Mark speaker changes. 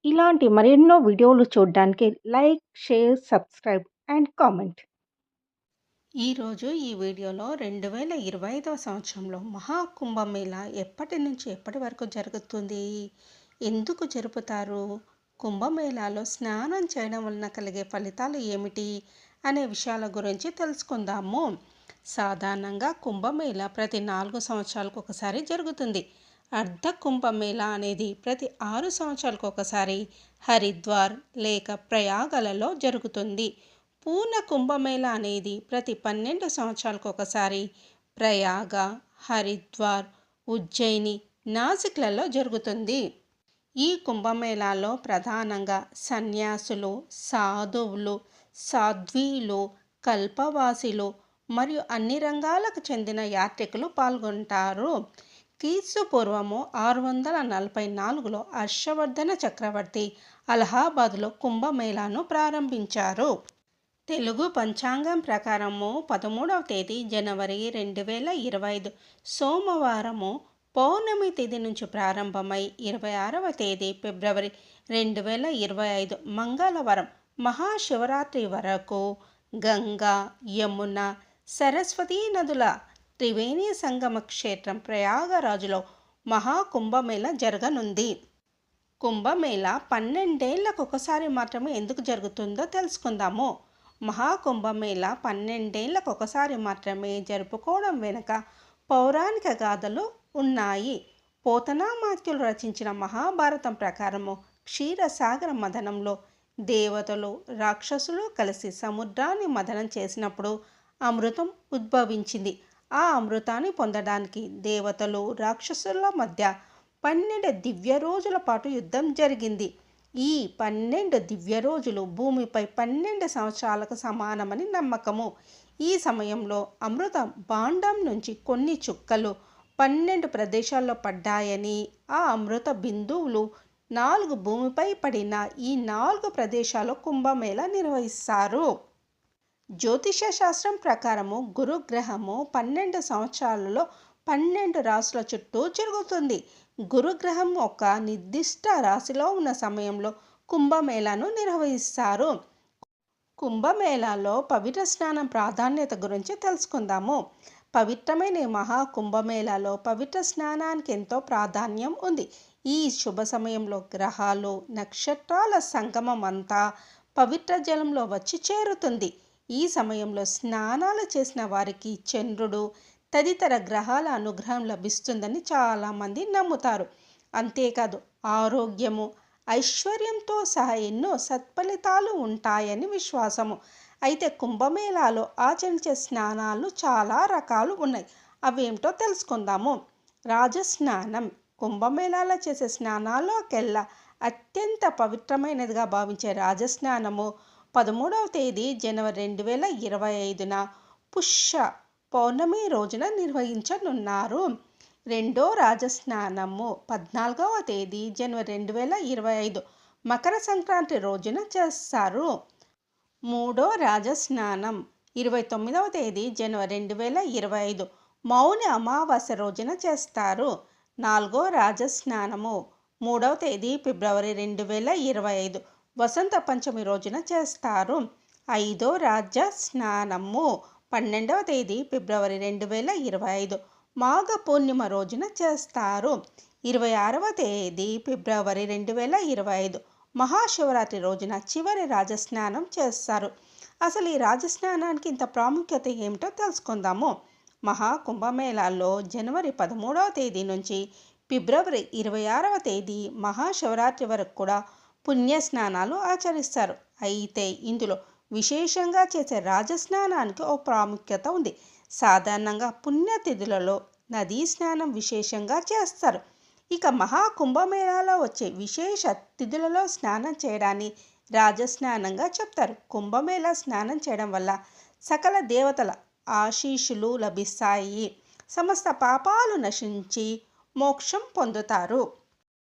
Speaker 1: ఇలాంటి మరెన్నో వీడియోలు చూడడానికి like, share, subscribe and comment.
Speaker 2: ఈరోజు ఈ వీడియోలో 2025వ సంవత్సరంలో మహాకుంభమేళా ఎప్పటి నుంచి ఎప్పటి వరకు జరుగుతుంది, ఎందుకు జరుపుతారు, కుంభమేళాలో స్నానం చేయడం వలన కలిగే ఫలితాలు ఏమిటి అనే విషయాల గురించి తెలుసుకుందాము. సాధారణంగా కుంభమేళా ప్రతి 4 సంవత్సరాలకు ఒకసారి జరుగుతుంది. అర్ధ కుంభమేళా అనేది ప్రతి 6 సంవత్సరాలకు ఒకసారి హరిద్వార్ లేక ప్రయాగలలో జరుగుతుంది. పూర్ణ కుంభమేళా అనేది ప్రతి 12 సంవత్సరాలకు ఒకసారి ప్రయాగ, హరిద్వార్, ఉజ్జయిని, నాసిక్లలో జరుగుతుంది. ఈ కుంభమేళాలో ప్రధానంగా సన్యాసులు, సాధువులు, సాధ్వీలు, కల్పవాసిలు మరియు అన్ని రంగాలకు చెందిన యాత్రికులు పాల్గొంటారు. క్రీస్తు పూర్వము 644లో హర్షవర్ధన చక్రవర్తి అలహాబాద్లో కుంభమేళాను ప్రారంభించారు. తెలుగు పంచాంగం ప్రకారము 13వ తేదీ జనవరి 2025 సోమవారము పౌర్ణమి తేదీ నుంచి ప్రారంభమై 26వ తేదీ ఫిబ్రవరి 2025 మంగళవారం మహాశివరాత్రి వరకు గంగా, యమున, సరస్వతీ నదుల త్రివేణి సంగమ క్షేత్రం ప్రయాగరాజులో మహాకుంభమేళా జరగనుంది. కుంభమేళా 12 ఏళ్లకు ఒకసారి మాత్రమే ఎందుకు జరుగుతుందో తెలుసుకుందాము. మహాకుంభమేళా 12 ఏళ్లకు ఒకసారి మాత్రమే జరుపుకోవడం వెనుక పౌరాణిక గాథలు ఉన్నాయి. పోతనామాత్యులు రచించిన మహాభారతం ప్రకారము క్షీరసాగర మథనంలో దేవతలు, రాక్షసులు కలిసి సముద్రాన్ని మథనం చేసినప్పుడు అమృతం ఉద్భవించింది. ఆ అమృతాన్ని పొందడానికి దేవతలు, రాక్షసుల మధ్య 12 దివ్య రోజుల పాటు యుద్ధం జరిగింది. ఈ 12 దివ్య రోజులు భూమిపై 12 సంవత్సరాలకు సమానమని నమ్మకము. ఈ సమయంలో అమృత భాండం నుంచి కొన్ని చుక్కలు 12 ప్రదేశాల్లో పడ్డాయని, ఆ అమృత బిందువులు 4 భూమిపై పడిన ఈ 4 ప్రదేశాల్లో కుంభమేళా నిర్వహిస్తారు. జ్యోతిష శాస్త్రం ప్రకారము గురుగ్రహము 12 సంవత్సరాలలో 12 రాశుల చుట్టూ తిరుగుతుంది. గురుగ్రహం ఒక నిర్దిష్ట రాశిలో ఉన్న సమయంలో కుంభమేళాను నిర్వహిస్తారు. కుంభమేళాలో పవిత్ర స్నానం ప్రాధాన్యత గురించి తెలుసుకుందాము. పవిత్రమైన మహాకుంభమేళాలో పవిత్ర స్నానానికి ఎంతో ప్రాధాన్యం ఉంది. ఈ శుభ సమయంలో గ్రహాలు, నక్షత్రాల సంగమం అంతా పవిత్ర జలంలో వచ్చి చేరుతుంది. ఈ సమయంలో స్నానాలు చేసిన వారికి చంద్రుడు తదితర గ్రహాల అనుగ్రహం లభిస్తుందని చాలామంది నమ్ముతారు. అంతేకాదు ఆరోగ్యము, ఐశ్వర్యంతో సహా ఎన్నో సత్ఫలితాలు ఉంటాయని విశ్వాసము. అయితే కుంభమేళాలో ఆచరించే స్నానాలు చాలా రకాలు ఉన్నాయి. అవేమిటో తెలుసుకుందాము. రాజస్నానం కుంభమేళాలో చేసే స్నానాల్లోకెల్లా అత్యంత పవిత్రమైనదిగా భావించే రాజస్నానము 13వ తేదీ జనవరి 2025న పుష్య పౌర్ణమి రోజున నిర్వహించనున్నారు. రెండో రాజస్నానము 14వ తేదీ జనవరి 2025 మకర సంక్రాంతి రోజున చేస్తారు. మూడో రాజస్నానం 29వ తేదీ జనవరి 2025 మౌని అమావాస్య రోజున చేస్తారు. నాలుగో రాజస్నానము 3వ తేదీ ఫిబ్రవరి 2025 వసంత పంచమి రోజున చేస్తారు. ఐదో రాజస్నానము 12వ తేదీ ఫిబ్రవరి 2025 మాఘ పూర్ణిమ రోజున చేస్తారు. 26వ తేదీ ఫిబ్రవరి 2025 మహాశివరాత్రి రోజున చివరి రాజస్నానం చేస్తారు. అసలు ఈ రాజస్నానానికి ఇంత ప్రాముఖ్యత ఏమిటో తెలుసుకుందాము. మహాకుంభమేళాలో జనవరి 13వ తేదీ నుంచి ఫిబ్రవరి 26వ తేదీ మహాశివరాత్రి వరకు కూడా పుణ్యస్నానాలు ఆచరిస్తారు. అయితే ఇందులో విశేషంగా చేసే రాజస్నానానికి ఓ ప్రాముఖ్యత ఉంది. సాధారణంగా పుణ్యతిథులలో నదీ స్నానం విశేషంగా చేస్తారు. ఇక మహాకుంభమేళాలో వచ్చే విశేష తిథులలో స్నానం చేయడాన్ని రాజస్నానంగా చెప్తారు. కుంభమేళా స్నానం చేయడం వల్ల సకల దేవతల ఆశీస్సులు లభిస్తాయి. సమస్త పాపాలు నశించి మోక్షం పొందుతారు.